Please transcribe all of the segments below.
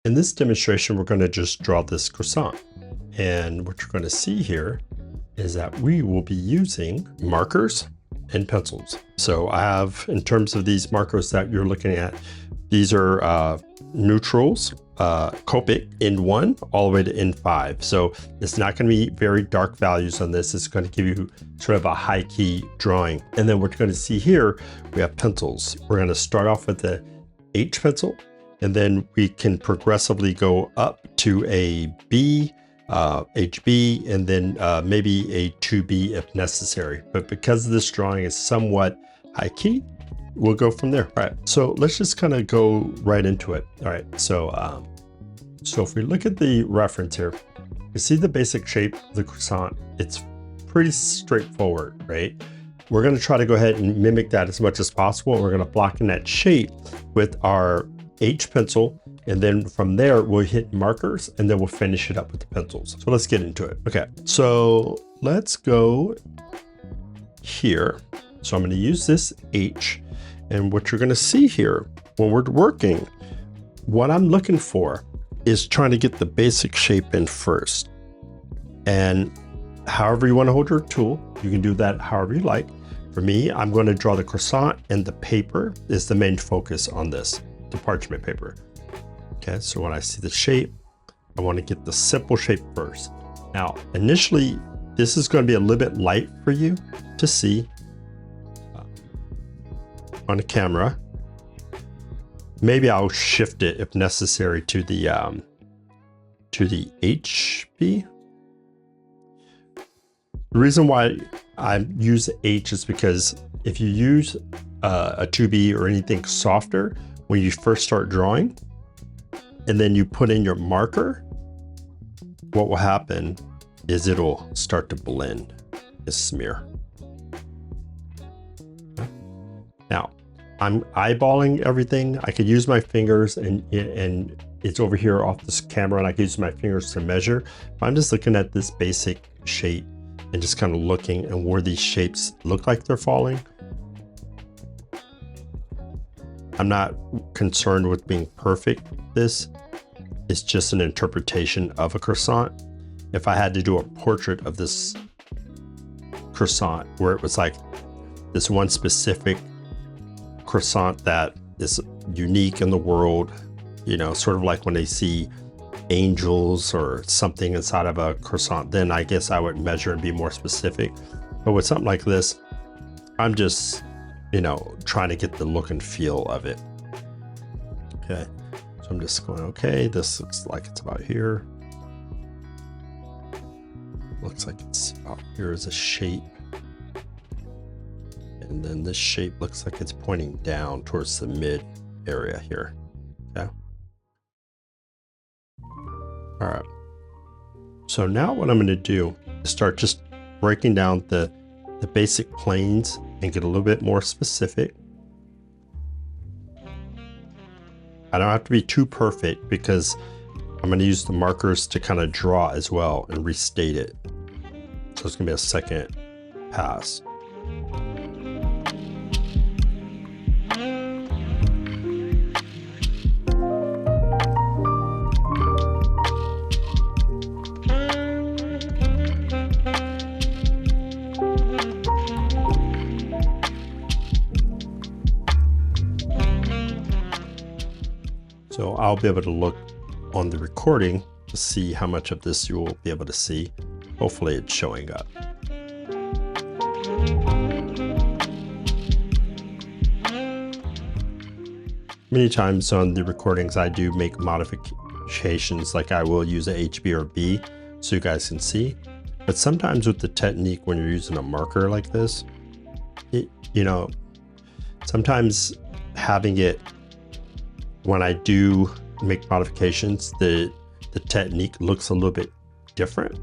In this demonstration, we're going to just draw this croissant. And what you're going to see here is that we will be using markers and pencils. So I have, in terms of these markers that you're looking at, these are neutrals, Copic N1 all the way to N5. So it's not going to be very dark values on this. It's going to give you sort of a high key drawing. And then what you're going to see here, we have pencils. We're going to start off with the H pencil, and then we can progressively go up to a B, HB, and then maybe a 2B if necessary. But because this drawing is somewhat high key, we'll go from there. All right, so let's just kind of go right into it. All right, so if we look at the reference here, you see the basic shape of the croissant. It's pretty straightforward, right? We're going to try to go ahead and mimic that as much as possible. We're going to block in that shape with our H pencil, and then from there we'll hit markers, and then we'll finish it up with the pencils. So let's get into it. Okay, so let's go here. So I'm going to use this H, and what you're going to see here when we're working, what I'm looking for is trying to get the basic shape in first. And however you want to hold your tool, you can do that however you like. For me, I'm going to draw the croissant, and the paper is the main focus on this, the parchment paper. Okay, so when I see the shape, I want to get the simple shape first. Now, initially, this is going to be a little bit light for you to see on the camera. Maybe I'll shift it if necessary to the HB. The reason why I use H is because if you use a 2B or anything softer, when you first start drawing, and then you put in your marker, what will happen is it'll start to blend and smear. Now, I'm eyeballing everything. I could use my fingers, and it's over here off this camera, and I can use my fingers to measure. But I'm just looking at this basic shape and just kind of looking and where these shapes look like they're falling. I'm not concerned with being perfect. This is just an interpretation of a croissant. If I had to do a portrait of this croissant where it was like this one specific croissant that is unique in the world, you know, sort of like when they see angels or something inside of a croissant, then I guess I would measure and be more specific. But with something like this, I'm just, you know, trying to get the look and feel of it. Okay, so I'm just going, okay, this looks like it's about here. Looks like it's about here as a shape. And then this shape looks like it's pointing down towards the mid area here. Okay. All right. So now what I'm going to do is start just breaking down the basic planes and get a little bit more specific. I don't have to be too perfect because I'm going to use the markers to kind of draw as well and restate it. So it's going to be a second pass. So I'll be able to look on the recording to see how much of this you will be able to see. Hopefully it's showing up. Many times on the recordings, I do make modifications, like I will use a HB or B so you guys can see. But sometimes with the technique, when you're using a marker like this, you know, sometimes having it, when I do make modifications, the technique looks a little bit different,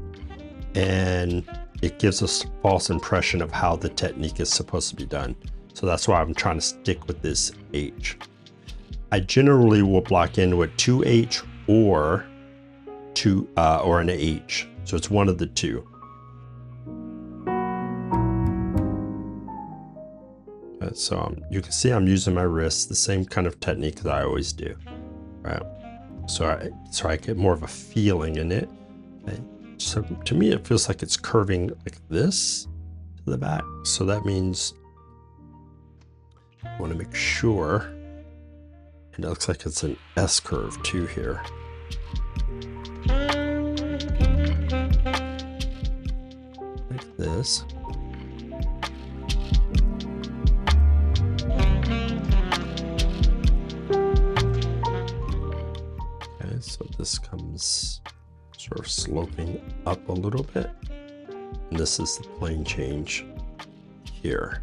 and it gives us a false impression of how the technique is supposed to be done. So that's why I'm trying to stick with this H. I generally will block in with 2H or an H. So it's one of the two. So you can see I'm using my wrist, the same kind of technique that I always do. Right. so I get more of a feeling in it. Okay. So to me, it feels like it's curving like this to the back. So that means I want to make sure, and it looks like it's an S curve too here. Like this. Okay, so this comes sort of sloping up a little bit. And this is the plane change here.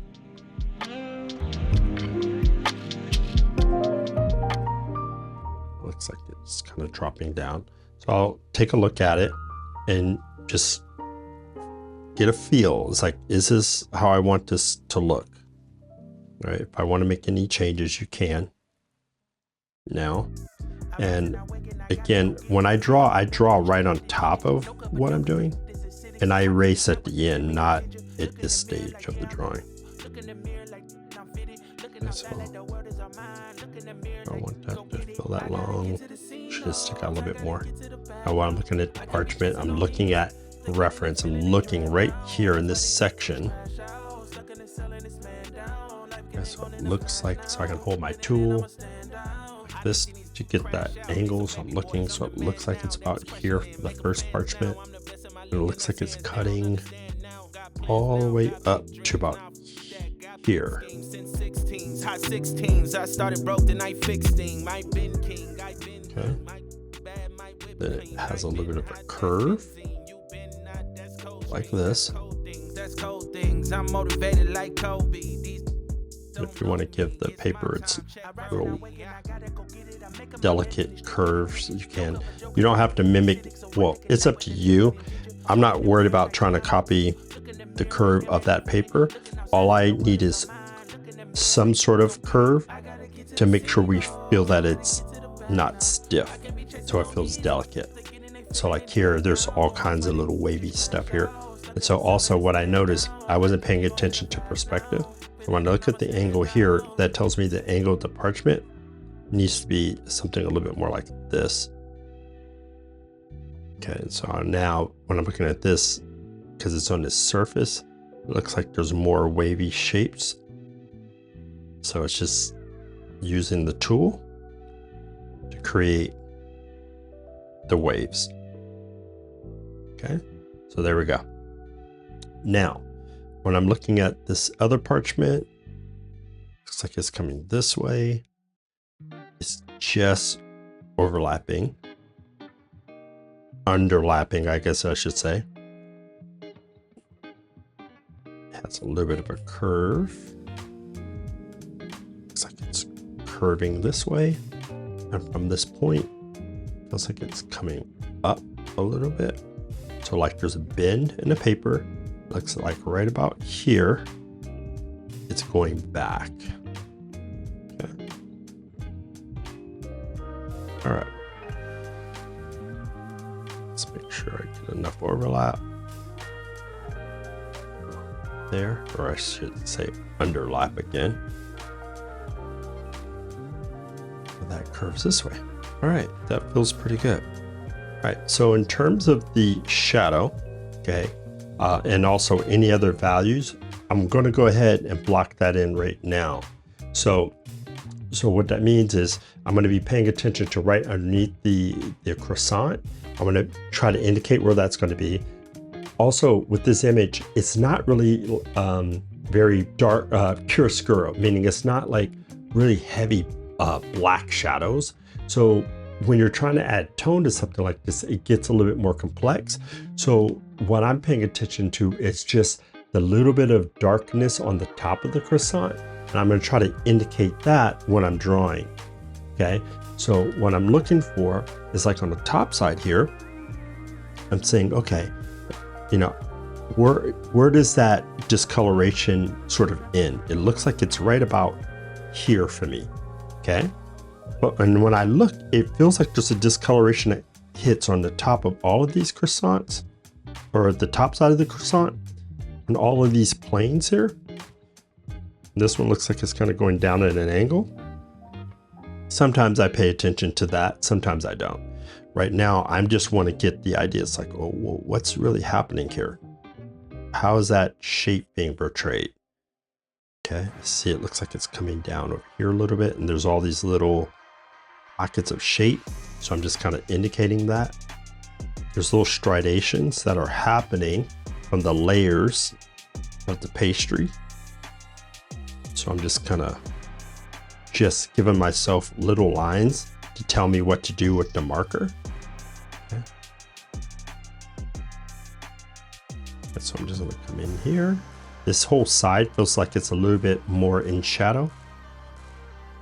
Looks like it's kind of dropping down. So I'll take a look at it and just get a feel. It's like, is this how I want this to look? All right, if I want to make any changes, you can now. And again, when I draw right on top of what I'm doing, and I erase at the end, not at this stage of the drawing. So I want that to feel that long. Should stick out a little bit more. Now while I'm looking at the parchment, I'm looking at reference. I'm looking right here in this section. That's what it looks like. So I can hold my tool like this to get that angle. So I'm looking, so it looks like it's about here for the first parchment. And it looks like it's cutting all the way up to about here. Okay. Then it has a little bit of a curve, like this. If you want to give the paper its little delicate curves, you can. You don't have to mimic, well, it's up to you. I'm not worried about trying to copy the curve of that paper. All I need is some sort of curve to make sure we feel that it's not stiff, so it feels delicate. So like here, there's all kinds of little wavy stuff here. And so also what I noticed, I wasn't paying attention to perspective. So when I look at the angle here, that tells me the angle of the parchment needs to be something a little bit more like this. Okay, so now when I'm looking at this, because it's on this surface, it looks like there's more wavy shapes. So it's just using the tool to create the waves. Okay, so there we go. Now, when I'm looking at this other parchment, looks like it's coming this way. It's just overlapping, underlapping, I guess I should say. It has a little bit of a curve. Looks like it's curving this way. And from this point, feels like it's coming up a little bit. So like there's a bend in the paper. Looks like right about here, it's going back. Okay. All right. Let's make sure I get enough overlap there, or I should say underlap again. That curves this way. All right, that feels pretty good. All right, so in terms of the shadow, okay, and also any other values, I'm going to go ahead and block that in right now. So what that means is I'm going to be paying attention to right underneath the croissant. I'm going to try to indicate where that's going to be. Also with this image, it's not really very dark, chiaroscuro, meaning it's not like really heavy black shadows. So when you're trying to add tone to something like this, it gets a little bit more complex. So what I'm paying attention to is just the little bit of darkness on the top of the croissant. And I'm going to try to indicate that when I'm drawing. Okay. So what I'm looking for is like on the top side here, I'm saying, okay, you know, where does that discoloration sort of end? It looks like it's right about here for me. Okay. But when I look, it feels like there's a discoloration that hits on the top of all of these croissants, or the top side of the croissant, and all of these planes here. This one looks like it's kind of going down at an angle. Sometimes I pay attention to that, sometimes I don't. Right now, I just want to get the idea. It's like, oh, well, what's really happening here? How is that shape being portrayed? Okay, see, it looks like it's coming down over here a little bit, and there's all these little pockets of shape. So I'm just kind of indicating that. There's little striations that are happening from the layers of the pastry. So I'm just kind of giving myself little lines to tell me what to do with the marker. Okay. So I'm just going to come in here. This whole side feels like it's a little bit more in shadow.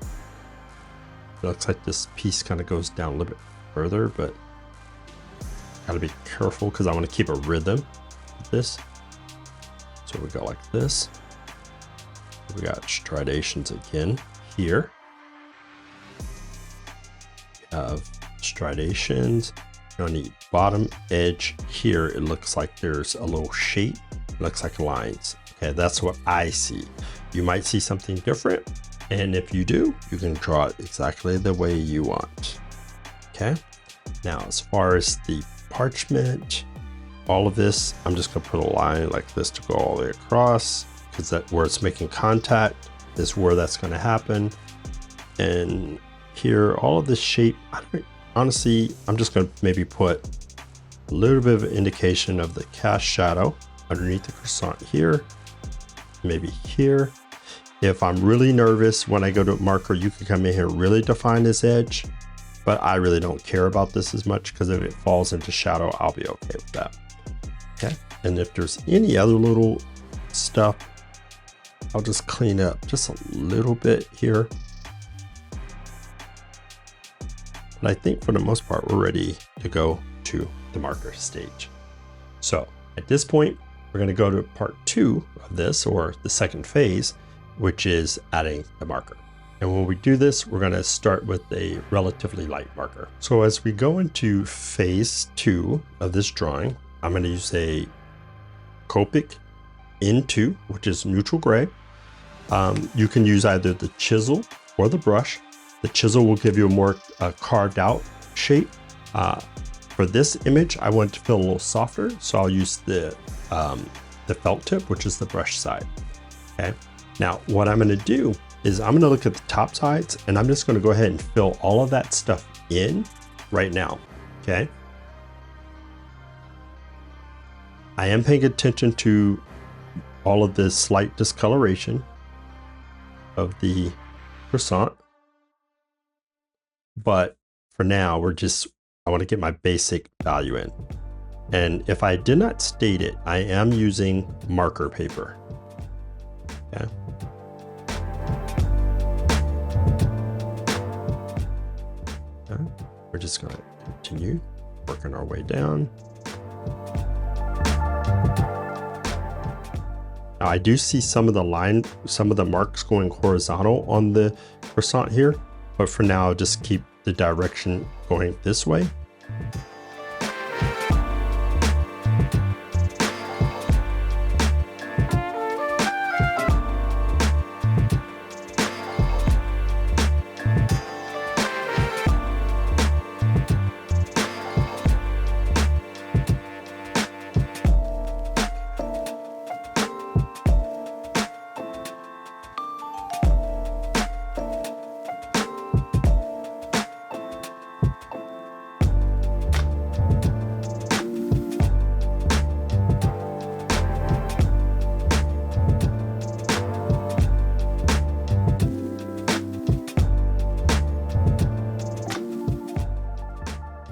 It looks like this piece kind of goes down a little bit further, but gotta be careful because I want to keep a rhythm with this. So we go like this. We got striations again here. We have striations on the bottom edge here. It looks like there's a little shape. It looks like lines. Okay, that's what I see. You might see something different. And if you do, you can draw it exactly the way you want. Okay. Now, as far as the parchment, all of this, I'm just gonna put a line like this to go all the way across, because that where it's making contact is where that's gonna happen. And here, all of this shape, honestly, I'm just gonna maybe put a little bit of an indication of the cast shadow underneath the croissant here, maybe here. If I'm really nervous when I go to marker, you can come in here and really define this edge, but I really don't care about this as much because if it falls into shadow, I'll be okay with that. Okay, and if there's any other little stuff, I'll just clean up just a little bit here. But I think for the most part, we're ready to go to the marker stage. So at this point, we're going to go to part 2 of this, or the second phase, which is adding the marker. And when we do this, we're going to start with a relatively light marker. So as we go into phase 2 of this drawing, I'm going to use a Copic N2, which is neutral gray. You can use either the chisel or the brush. The chisel will give you a more carved out shape. For this image, I want it to feel a little softer, so I'll use the felt tip, which is the brush side. Okay. Now, what I'm going to do is I'm going to look at the top sides, and I'm just going to go ahead and fill all of that stuff in right now. Okay. I am paying attention to all of this slight discoloration of the croissant, but for now, I want to get my basic value in. And if I did not state it, I am using marker paper. Okay. Okay. We're just going to continue working our way down. Now I do see some of the marks going horizontal on the croissant here, but for now, I'll just keep the direction going this way.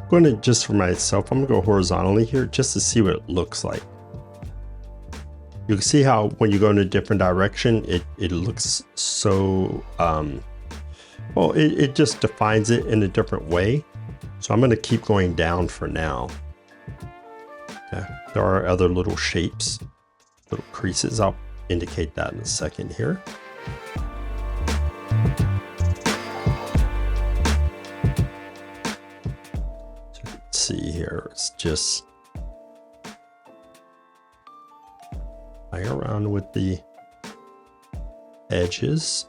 Going to, just for myself, I'm gonna go horizontally here just to see what it looks like. You can see how when you go in a different direction, it looks so, well, it just defines it in a different way. So I'm gonna keep going down for now. Okay. There are other little shapes, little creases. I'll indicate that in a second here. See here, it's just play around with the edges.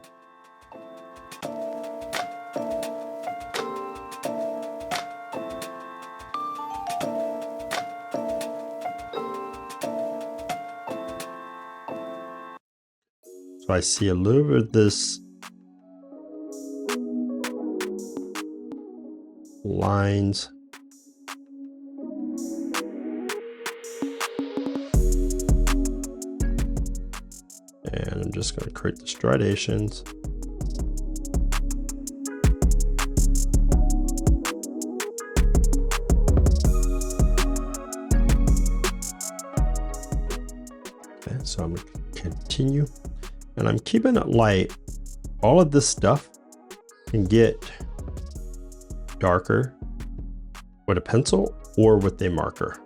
I see a little bit of this lines. And I'm just going to create the striations. Okay, so I'm going to continue, and I'm keeping it light. All of this stuff can get darker with a pencil or with a marker.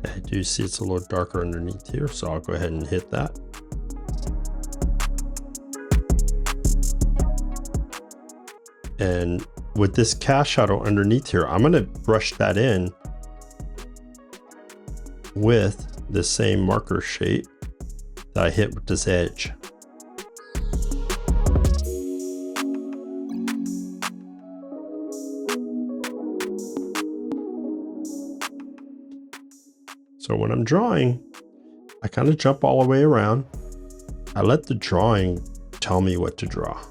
I do see it's a little darker underneath here, so I'll go ahead and hit that. And with this cast shadow underneath here, I'm going to brush that in with the same marker shape that I hit with this edge. So when I'm drawing, I kind of jump all the way around. I let the drawing tell me what to draw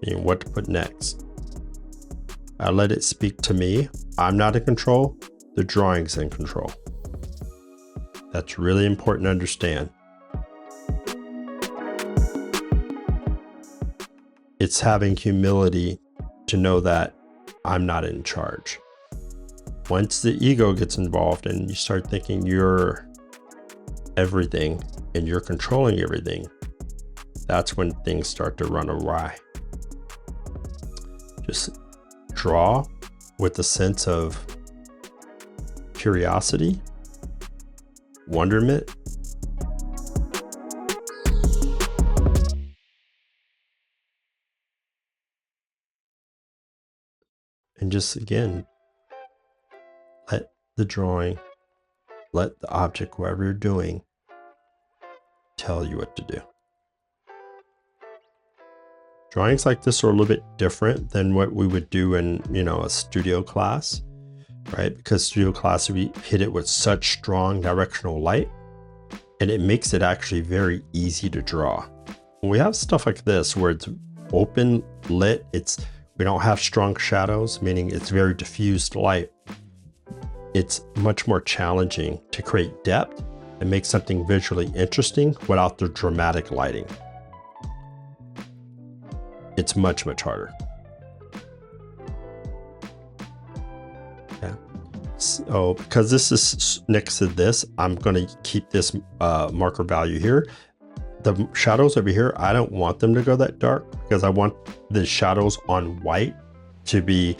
and what to put next. I let it speak to me. I'm not in control. The drawing's in control. That's really important to understand. It's having humility to know that I'm not in charge. Once the ego gets involved and you start thinking you're everything and you're controlling everything, that's when things start to run awry. Just draw with a sense of curiosity, wonderment, and just again, let the drawing, let the object, whatever you're doing, tell you what to do. Drawings like this are a little bit different than what we would do in, a studio class, right? Because studio class, we hit it with such strong directional light, and it makes it actually very easy to draw. When we have stuff like this where it's open, lit, we don't have strong shadows, meaning it's very diffused light. It's much more challenging to create depth and make something visually interesting without the dramatic lighting. It's much, much harder. Yeah. So because this is next to this, I'm going to keep this marker value here. The shadows over here, I don't want them to go that dark because I want the shadows on white to be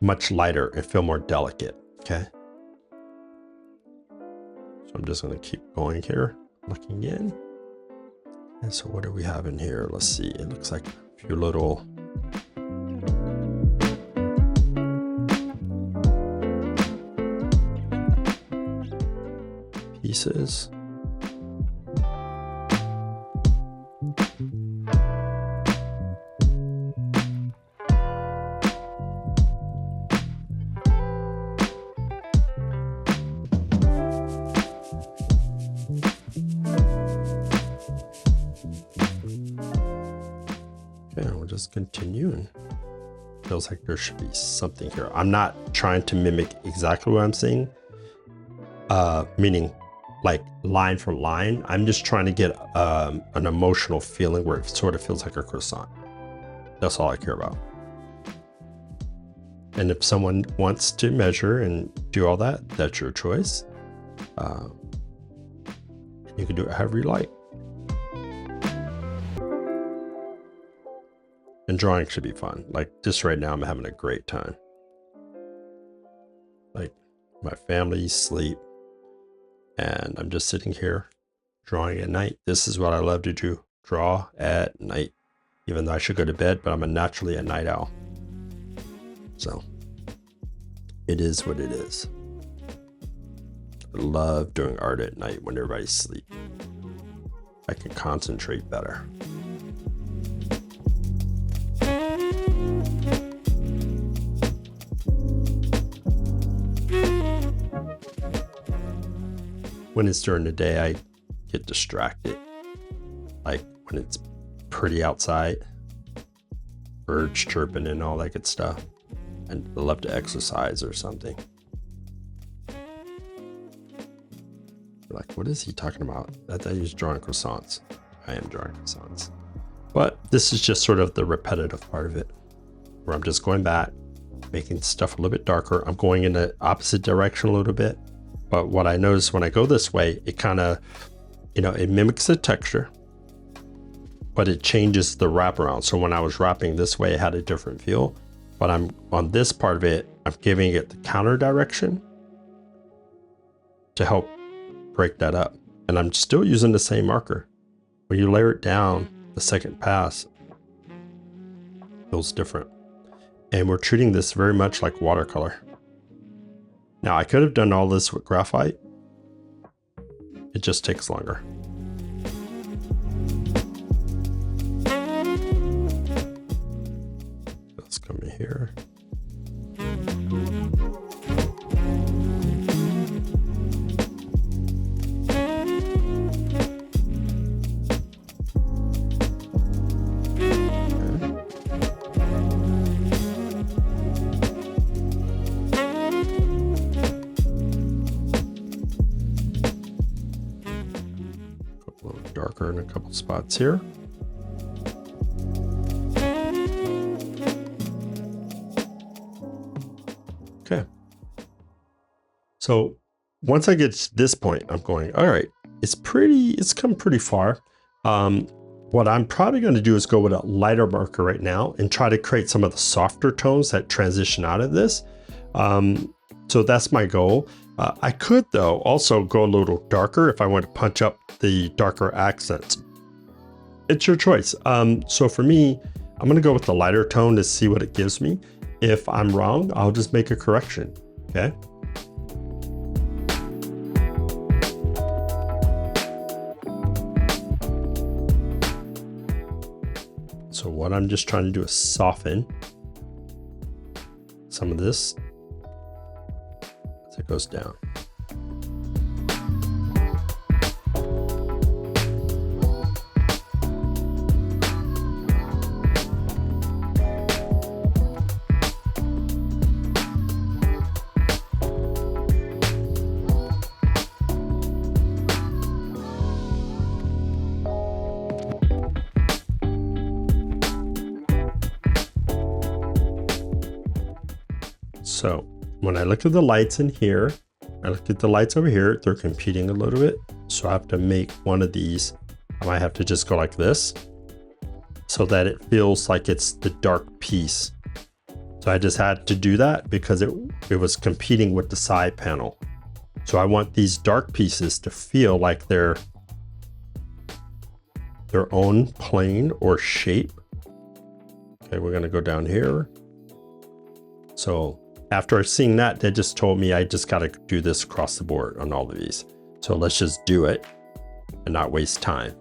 much lighter and feel more delicate. Okay. So I'm just going to keep going here, looking in. And so what do we have in here? Let's see. It looks like a few little pieces. Just continue, and feels like there should be something here. I'm not trying to mimic exactly what I'm saying, meaning like line for line. I'm just trying to get an emotional feeling where it sort of feels like a croissant. That's all I care about. And if someone wants to measure and do all that, that's your choice. You can do it however you like. And drawing should be fun. Like just right now, I'm having a great time. Like my family's asleep and I'm just sitting here drawing at night. This is what I love to do, draw at night, even though I should go to bed, but I'm naturally a night owl. So it is what it is. I love doing art at night when everybody's asleep. I can concentrate better. When it's during the day, I get distracted. Like when it's pretty outside, birds chirping and all that good stuff. And I love to exercise or something. Like, what is he talking about? I thought he was drawing croissants. I am drawing croissants. But this is just sort of the repetitive part of it, where I'm just going back, making stuff a little bit darker. I'm going in the opposite direction a little bit. But what I notice when I go this way, it kind of, it mimics the texture, but it changes the wraparound. So when I was wrapping this way, it had a different feel. But I'm on this part of it, I'm giving it the counter direction to help break that up. And I'm still using the same marker. When you layer it down, the second pass feels different. And we're treating this very much like watercolor. Now I could have done all this with graphite. It just takes longer. Let's come in here. Darker in a couple spots here. Okay. So once I get to this point, I'm going, all right, it's come pretty far. What I'm probably going to do is go with a lighter marker right now and try to create some of the softer tones that transition out of this. So that's my goal. I could, though, also go a little darker if I want to punch up the darker accents. It's your choice. So for me, I'm going to go with the lighter tone to see what it gives me. If I'm wrong, I'll just make a correction. Okay. So what I'm just trying to do is soften some of this as it goes down. So when I look at the lights in here, I look at the lights over here, they're competing a little bit. So I have to make one of these. I might have to just go like this so that it feels like it's the dark piece. So I just had to do that because it was competing with the side panel. So I want these dark pieces to feel like they're their own plane or shape. Okay, we're gonna go down here. So after seeing that, they just told me I just got to do this across the board on all of these. So let's just do it and not waste time.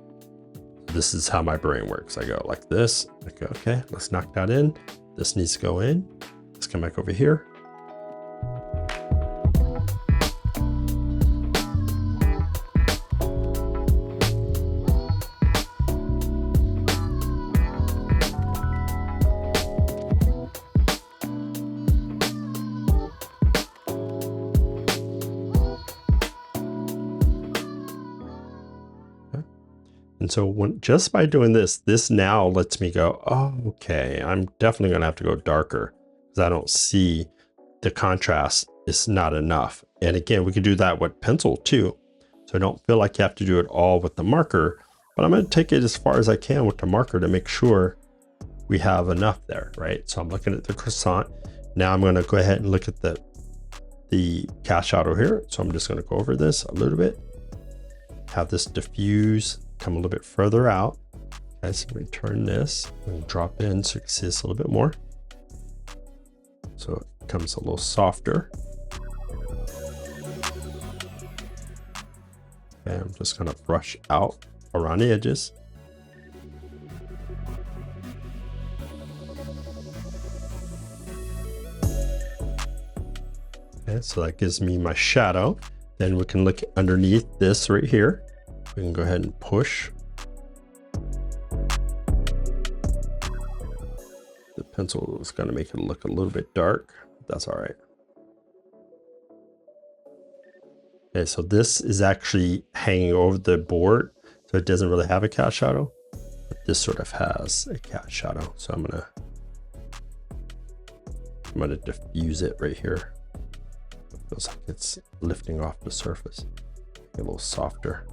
This is how my brain works. I go like this. I go, okay, let's knock that in. This needs to go in. Let's come back over here. And so just by doing this now lets me go, oh, okay, I'm definitely gonna have to go darker because I don't see the contrast is not enough. And again, we could do that with pencil too. So I don't feel like you have to do it all with the marker, but I'm gonna take it as far as I can with the marker to make sure we have enough there, right? So I'm looking at the croissant. Now I'm gonna go ahead and look at the cash shadow here. So I'm just gonna go over this a little bit. have this diffuse come a little bit further out. Okay, so we turn this and drop in so you can see this a little bit more. So it becomes a little softer. Okay, I'm just gonna brush out around the edges. Okay, so that gives me my shadow. Then we can look underneath this right here. We can go ahead and push. The pencil is going to make it look a little bit dark. That's all right. Okay, so this is actually hanging over the board, so it doesn't really have a cat shadow. But this sort of has a cat shadow. So I'm gonna diffuse it right here. Feels like it's lifting off the surface. A little softer.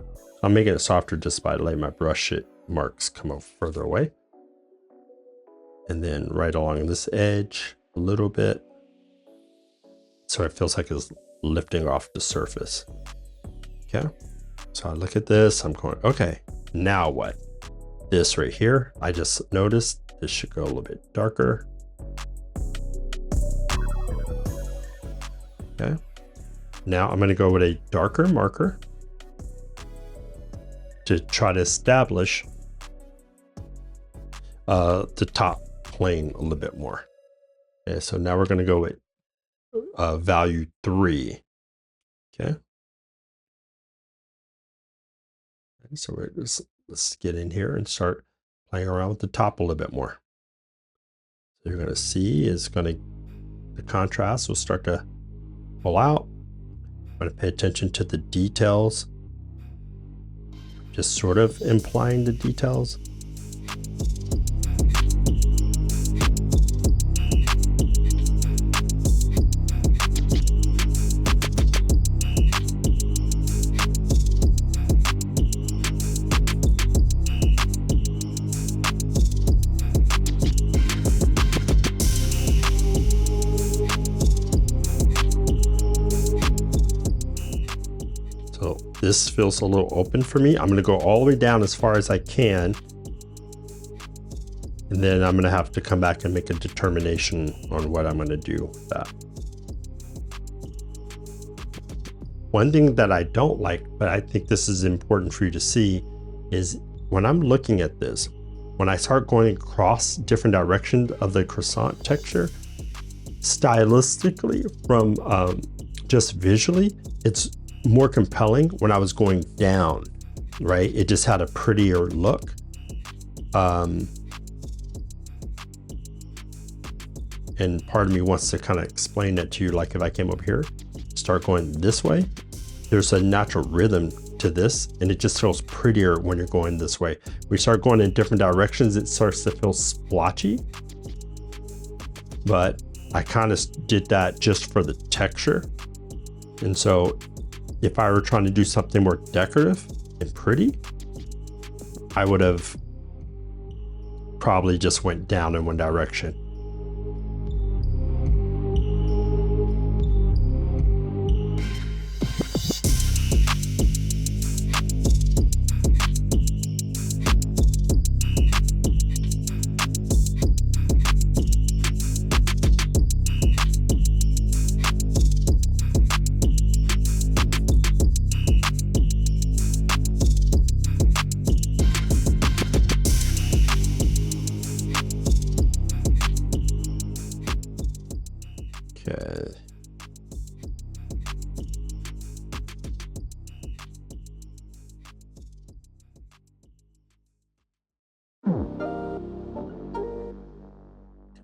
I'm making it softer just by letting my brush marks come out further away. And then right along this edge a little bit. So it feels like it's lifting off the surface. Okay. So I look at this, I'm going, okay, now what? This right here, I just noticed this should go a little bit darker. Okay. Now I'm going to go with a darker marker to try to establish the top plane a little bit more. Okay, so now we're going to go with value 3. Okay. And so let's get in here and start playing around with the top a little bit more. So you're going to see the contrast will start to pull out. I'm going to pay attention to the details, just sort of implying the details. This feels a little open for me. I'm going to go all the way down as far as I can. And then I'm going to have to come back and make a determination on what I'm going to do with that. One thing that I don't like, but I think this is important for you to see, is when I'm looking at this, when I start going across different directions of the croissant texture, stylistically, from just visually, it's more compelling when I was going down, right? It just had a prettier look. And part of me wants to kind of explain that to you, like if I came over here, start going this way, there's a natural rhythm to this, and it just feels prettier when you're going this way. We start going in different directions, it starts to feel splotchy. But I kind of did that just for the texture. And so if I were trying to do something more decorative and pretty, I would have probably just went down in one direction. Okay.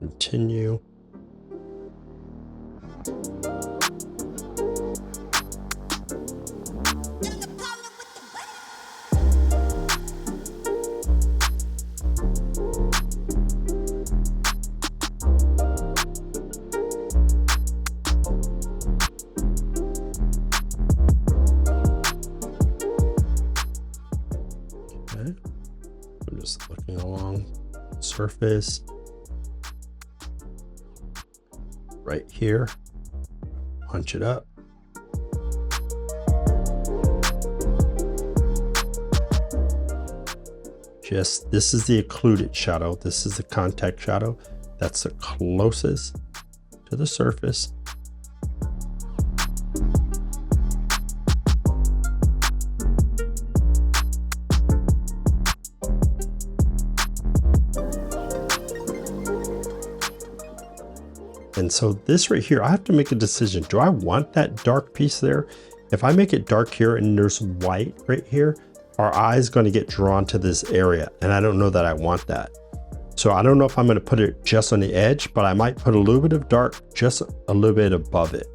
Continue. I'm just looking along the surface right here, punch it up. this is the occluded shadow. This is the contact shadow. That's the closest to the surface. And so this right here, I have to make a decision. Do I want that dark piece there? If I make it dark here and there's white right here, our eye is going to get drawn to this area. And I don't know that I want that. So I don't know if I'm going to put it just on the edge, but I might put a little bit of dark just a little bit above it.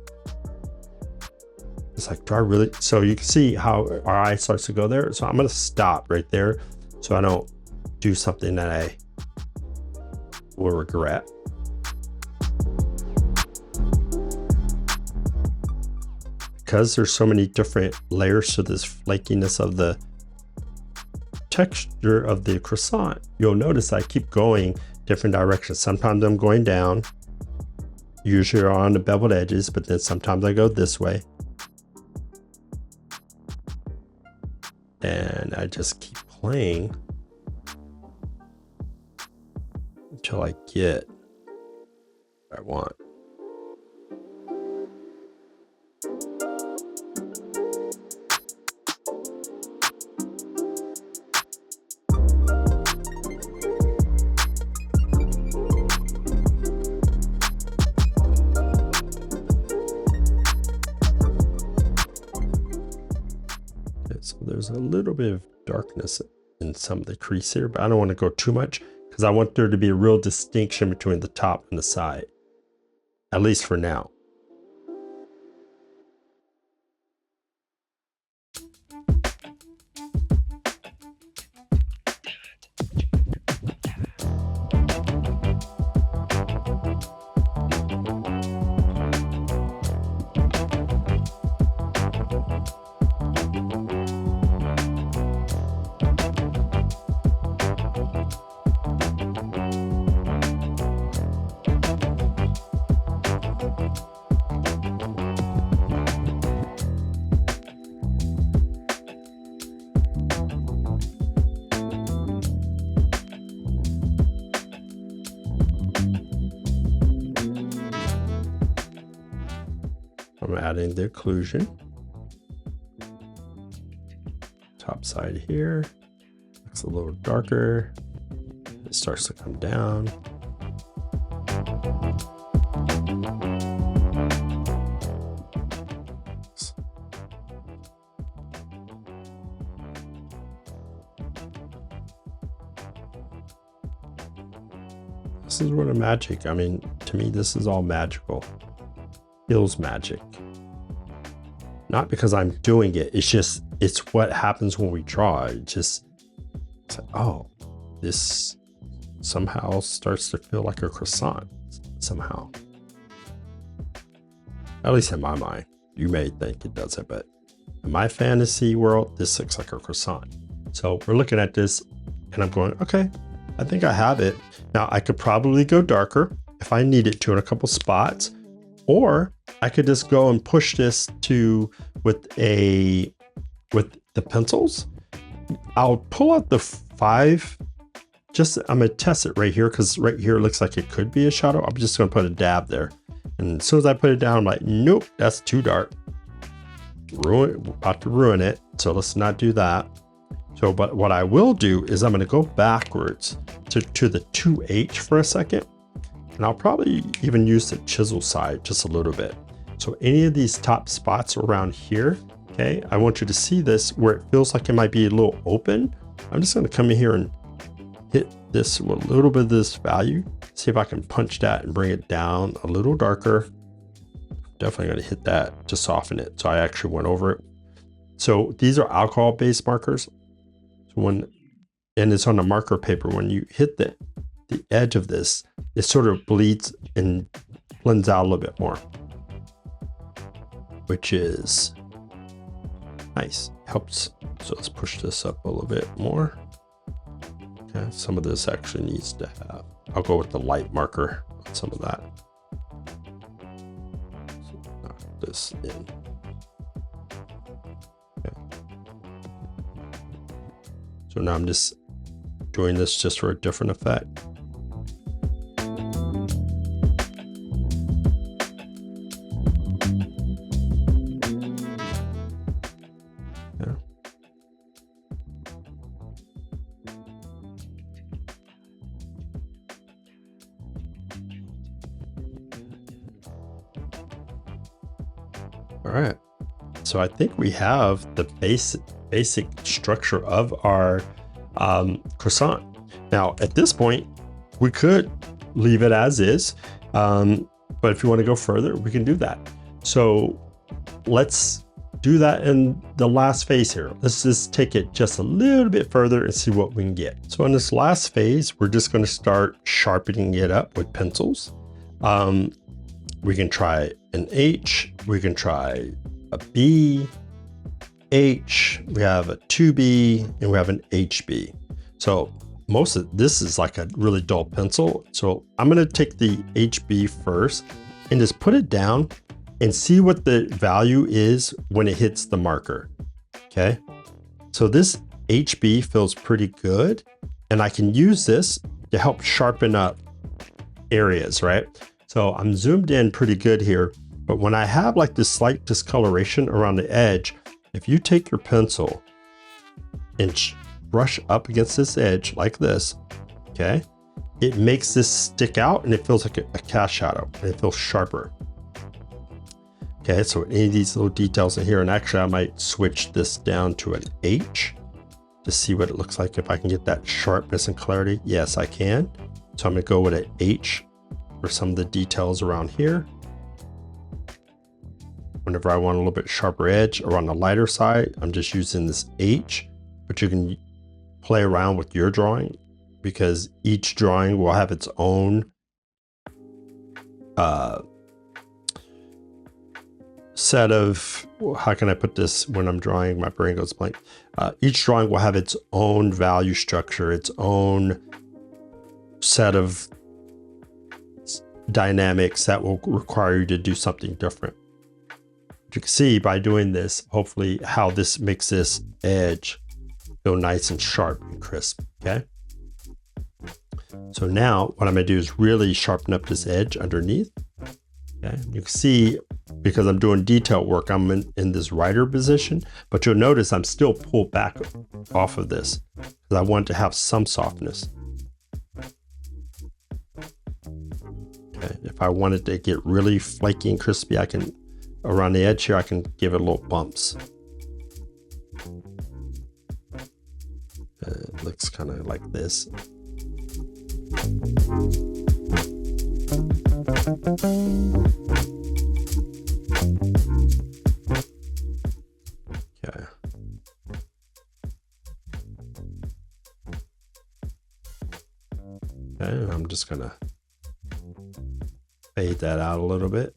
It's like, do I really? So you can see how our eye starts to go there. So I'm going to stop right there so I don't do something that I will regret. Because there's so many different layers to this flakiness of the texture of the croissant, you'll notice I keep going different directions. Sometimes I'm going down, usually on the beveled edges, but then sometimes I go this way. And I just keep playing until I get what I want. So there's a little bit of darkness in some of the crease here, but I don't want to go too much because I want there to be a real distinction between the top and the side, at least for now. I'm adding the occlusion. Top side here looks a little darker. It starts to come down. This is what a magic. I mean, to me, this is all magical. Feels magic. Not because I'm doing it. It's just, it's what happens when we draw. It's like, oh, this somehow starts to feel like a croissant somehow. At least in my mind. You may think it doesn't, but in my fantasy world, this looks like a croissant. So we're looking at this and I'm going, okay, I think I have it. Now I could probably go darker if I needed to in a couple spots, or I could just go and push this to with the pencils. I'll pull out the 5. Just I'm gonna test it right here because right here it looks like it could be a shadow. I'm just gonna put a dab there, and as soon as I put it down, I'm like, nope, that's too dark. About to ruin it. So let's not do that. So, but what I will do is I'm gonna go backwards to the 2H for a second. And I'll probably even use the chisel side just a little bit. So any of these top spots around here, okay, I want you to see this where it feels like it might be a little open. I'm just gonna come in here and hit this with a little bit of this value. See if I can punch that and bring it down a little darker. Definitely gonna hit that to soften it. So I actually went over it. So these are alcohol-based markers. So and it's on the marker paper, when you hit the edge of this, it sort of bleeds and blends out a little bit more, which is nice. Helps. So let's push this up a little bit more. Okay, some of this actually needs to have, I'll go with the light marker on some of that. So knock this in. Okay. So now I'm just doing this just for a different effect. Yeah. All right. So I think we have the basic structure of our croissant. Now, at this point, we could leave it as is, but if you want to go further, we can do that. So let's do that in the last phase here. Let's just take it just a little bit further and see what we can get. So in this last phase, we're just going to start sharpening it up with pencils. We can try an H, we can try a B, H, we have a 2B, and we have an HB. So most of this is like a really dull pencil. So I'm going to take the HB first and just put it down and see what the value is when it hits the marker. Okay. So this HB feels pretty good, and I can use this to help sharpen up areas, right? So I'm zoomed in pretty good here, but when I have like this slight discoloration around the edge, if you take your pencil and brush up against this edge like this, okay, it makes this stick out and it feels like a cast shadow, and it feels sharper. Okay, so any of these little details in here, and actually I might switch this down to an H to see what it looks like if I can get that sharpness and clarity. Yes, I can. So I'm gonna go with an H for some of the details around here. Whenever I want a little bit sharper edge or on the lighter side, I'm just using this H, but you can play around with your drawing because each drawing will have its own set of, how can I put this when I'm drawing, my brain goes blank. Each drawing will have its own value structure, its own set of dynamics that will require you to do something different. You can see by doing this, hopefully, how this makes this edge feel nice and sharp and crisp, okay? So now what I'm gonna do is really sharpen up this edge underneath. Okay, you can see, because I'm doing detail work, I'm in this writer position, but you'll notice I'm still pulled back off of this because I want to have some softness. Okay, if I wanted to get really flaky and crispy, I can, around the edge here, I can give it little bumps. It looks kind of like this. Okay. Okay, I'm just gonna fade that out a little bit.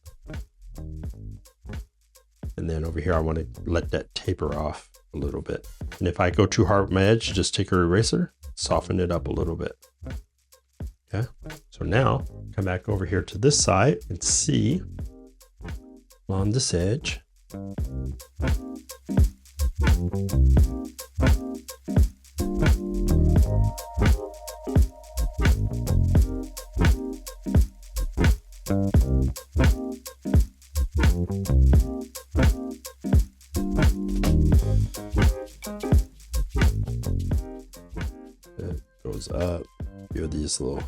And then over here, I want to let that taper off a little bit. And if I go too hard with my edge, just take your eraser, soften it up a little bit. Okay, so now come back over here to this side and see on this edge. It goes up, you have these little.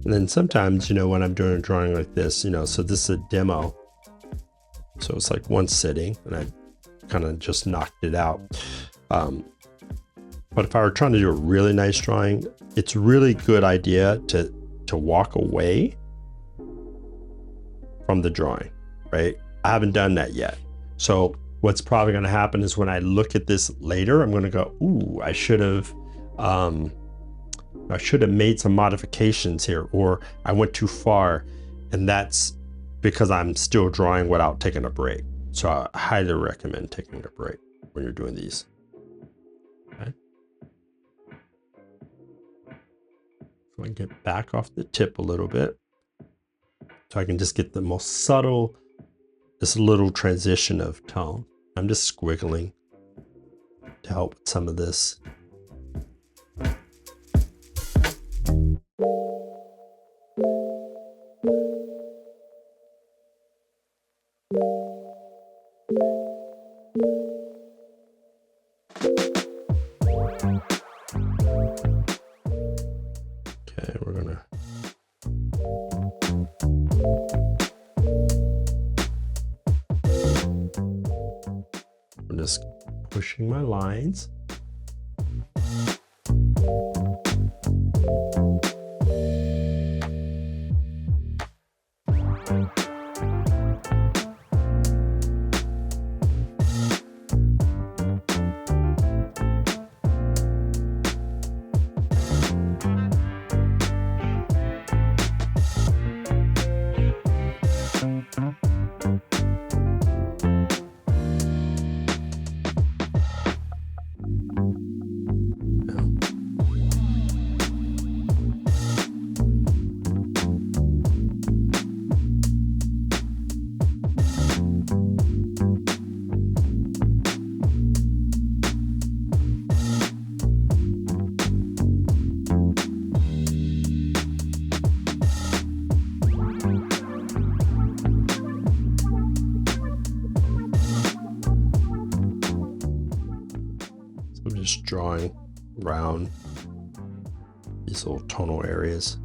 And then sometimes, you know, when I'm doing a drawing like this, you know, so this is a demo. So it's like one sitting and I kind of just knocked it out. But if I were trying to do a really nice drawing, it's a really good idea to walk away from the drawing, right? I haven't done that yet. So what's probably going to happen is when I look at this later, I'm going to go, ooh, I should have made some modifications here, or I went too far. And that's because I'm still drawing without taking a break. So I highly recommend taking a break when you're doing these. Okay. So I can get back off the tip a little bit. So I can just get the most subtle, this little transition of tone. I'm just squiggling to help with some of this. Okay, we're gonna I'm just pushing my lines. I'm just drawing around these little tonal areas.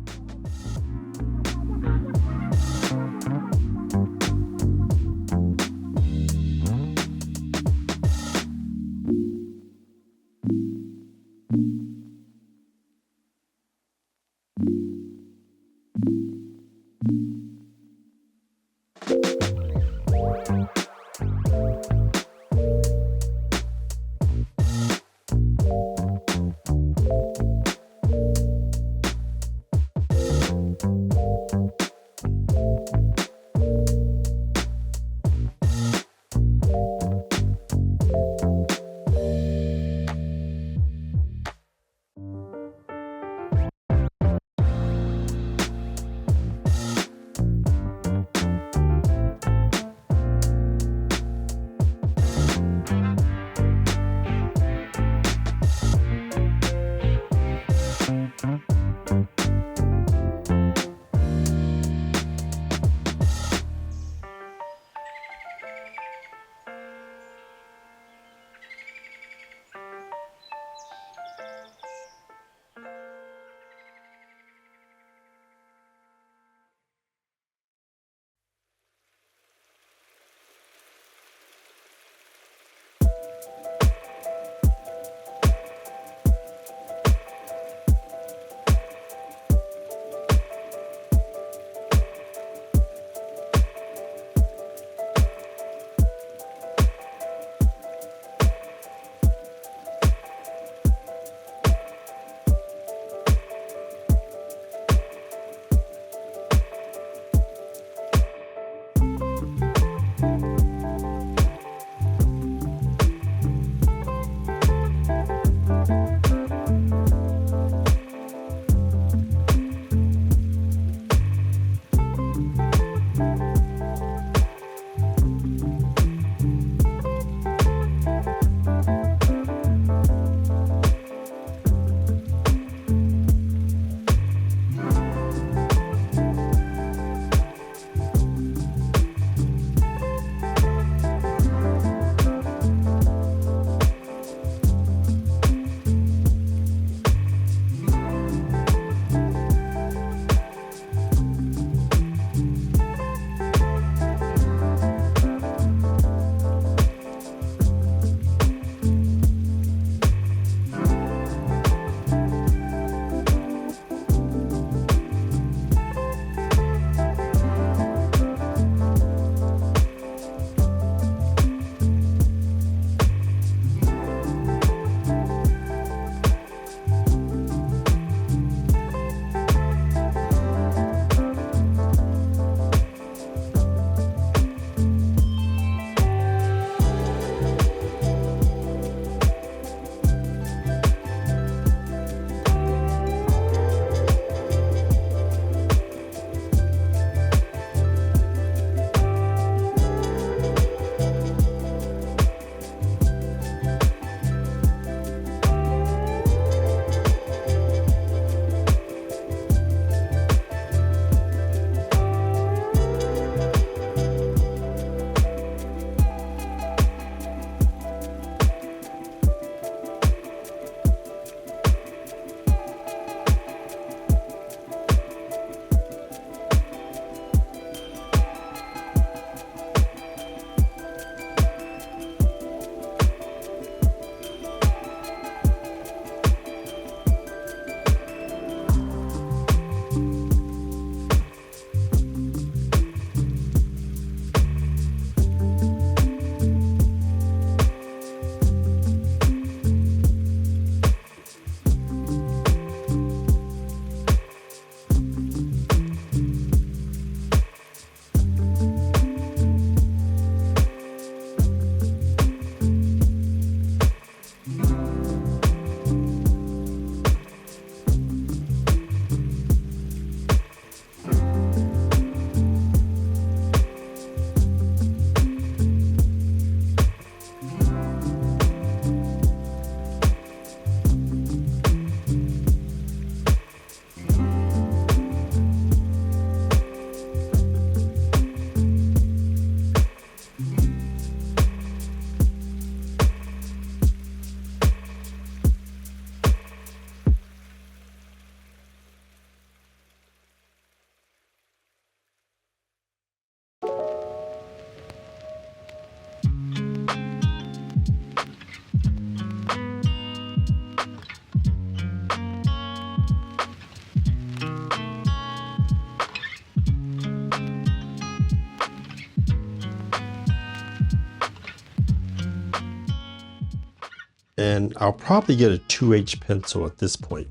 And I'll probably get a 2H pencil at this point.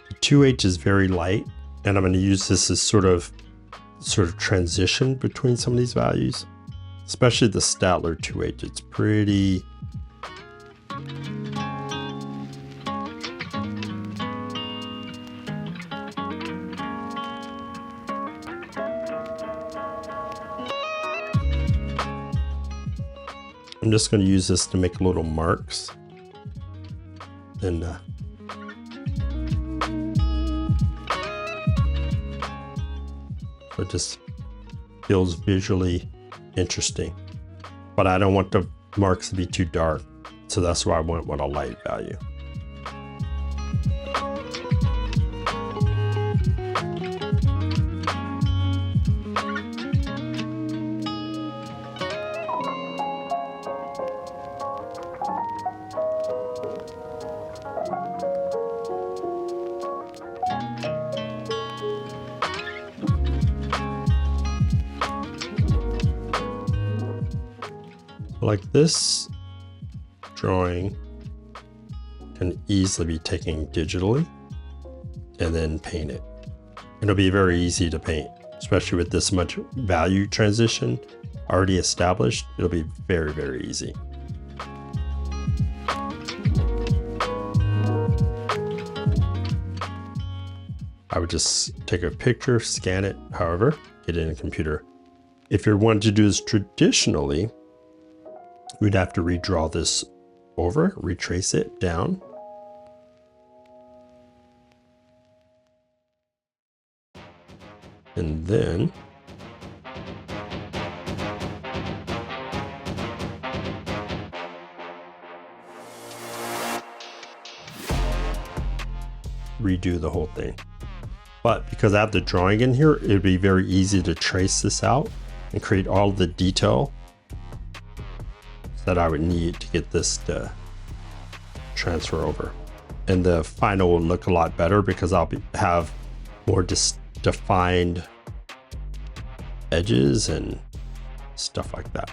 The 2H is very light, and I'm going to use this as sort of transition between some of these values, especially the Statler 2H. It's pretty I'm just going to use this to make little marks, and it just feels visually interesting. But I don't want the marks to be too dark, so that's why I went with a light value. Like this drawing can easily be taken digitally and then paint it. It'll be very easy to paint, especially with this much value transition already established. It'll be very, very easy. I would just take a picture, scan it, however, get it in a computer. If you're wanting to do this traditionally, we'd have to redraw this over, retrace it down. And then redo the whole thing. But because I have the drawing in here, it'd be very easy to trace this out and create all the detail that I would need to get this to transfer over. And the final will look a lot better because I'll have more defined edges and stuff like that.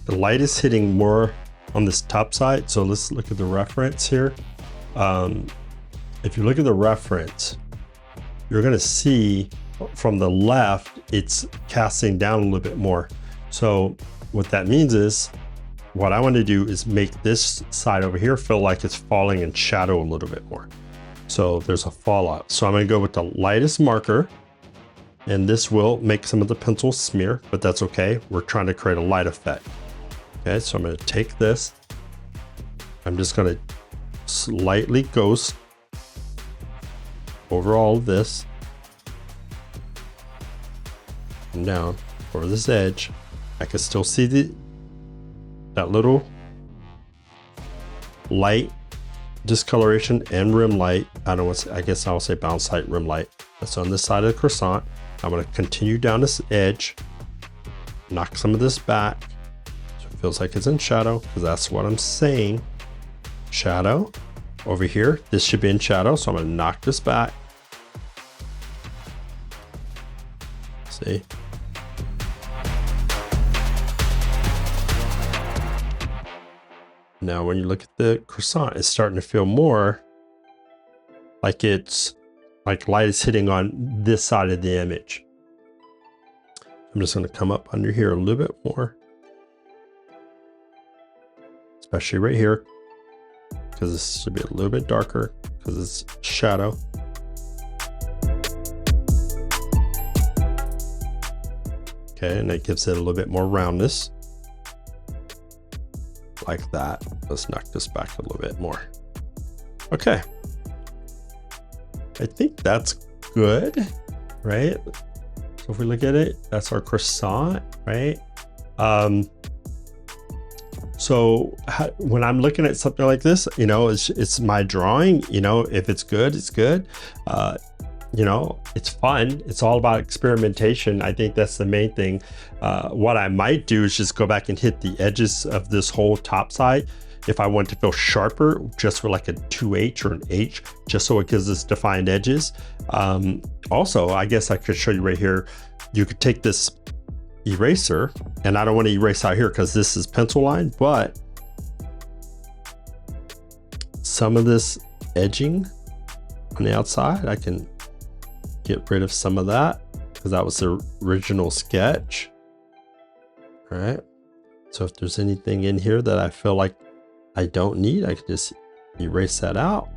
The light is hitting more on this top side, so let's look at the reference here. If you look at the reference, you're going to see from the left it's casting down a little bit more. So what that means is, what I want to do is make this side over here feel like it's falling in shadow a little bit more. So there's a fallout. So I'm going to go with the lightest marker, and this will make some of the pencils smear, but that's okay. We're trying to create a light effect. Okay, so I'm going to take this. I'm just going to slightly ghost over all of this and down over this edge. I can still see that little light discoloration and rim light. I guess I'll say bounce light, rim light. That's on this side of the croissant. I'm going to continue down this edge, knock some of this back. Feels like it's in shadow because that's what I'm saying. Shadow over here. This should be in shadow, so I'm going to knock this back. See? Now when you look at the croissant, it's starting to feel more like it's like light is hitting on this side of the image. I'm just going to come up under here a little bit more. Especially right here, because this should be a little bit darker because it's shadow. Okay, and that gives it a little bit more roundness. Like that. Let's knock this back a little bit more. Okay. I think that's good, right? So So if we look at it, that's our croissant, right? So when I'm looking at something like this, you know, it's my drawing, you know, if it's good, it's good. You know, it's fun. It's all about experimentation. I think that's the main thing. What I might do is just go back and hit the edges of this whole top side. If I want to feel sharper, just with like a 2H or an H, just so it gives us defined edges. Also, I guess I could show you right here. You could take this eraser, and I don't want to erase out here because this is pencil line, but some of this edging on the outside, I can get rid of some of that because that was the original sketch. All right. So if there's anything in here that I feel like I don't need, I can just erase that out.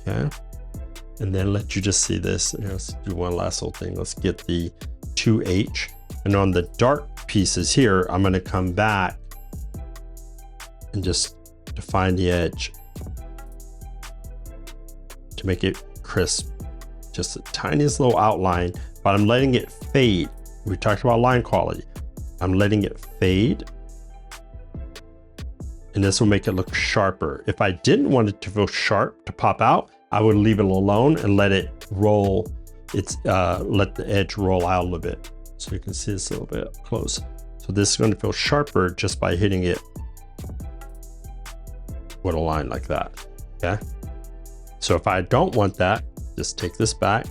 Okay. And then let you just see this. Let's do one last little thing. Let's get the 2H. And on the dark pieces here, I'm going to come back and just define the edge to make it crisp. Just the tiniest little outline, but I'm letting it fade. We talked about line quality. I'm letting it fade. And this will make it look sharper. If I didn't want it to feel sharp, to pop out, I would leave it alone and let it roll. Let the edge roll out a little bit. So you can see this a little bit up close. So this is going to feel sharper just by hitting it with a line like that. Okay. So if I don't want that, just take this back,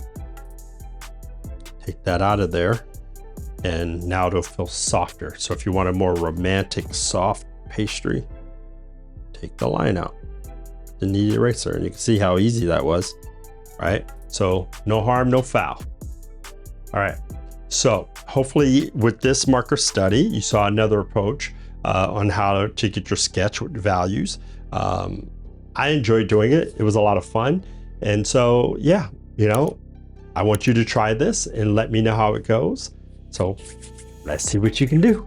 take that out of there, and now it'll feel softer. So if you want a more romantic, soft pastry, take the line out, the knead eraser, and you can see how easy that was, right? So no harm, no foul. All right. So hopefully with this marker study, you saw another approach on how to get your sketch with values. I enjoyed doing it. It was a lot of fun. And so, yeah, you know, I want you to try this and let me know how it goes. So let's see what you can do.